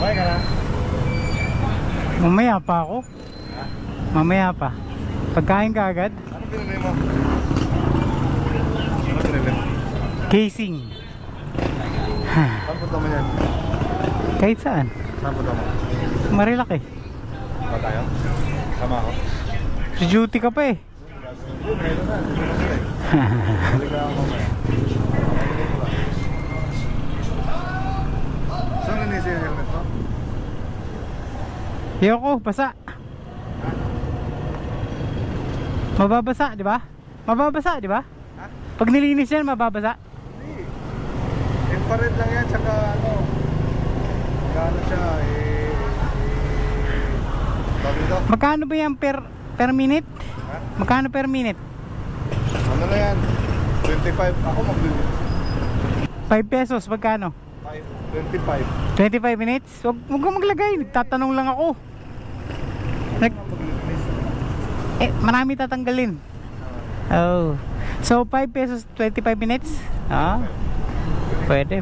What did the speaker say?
Kumain ka na? Mamaya pa ako. Mamaya pa. Pagkain ka agad? Ano pinili mo? Ano pinili mo? Casing. Saan punta mo yan? Kahit saan. Saan punta mo? Marilaki. Ba tayo? Sama ako? Sa duty ka pa eh. Meron na. Balik ka ako mamaya. Saan nanisip yung helmet mo? Yoko, basa. Mababasa, di ba? Mababasa, di ba? Ha? Pag nilinis yan, mababasa. Hindi. Infrared lang yan, tsaka ano. Gano'n siya tawag ito? Magkano ba yan per minute? Ha? Magkano per minute? Ano na yan? 25. Ako magbili. 5 pesos, magkano? 25. 25 minutes? Huwag kang maglagay, nagtatanong lang ako. Marami tatanggalin. Oh. So 5 pesos 25 minutes? Ah. Pwede.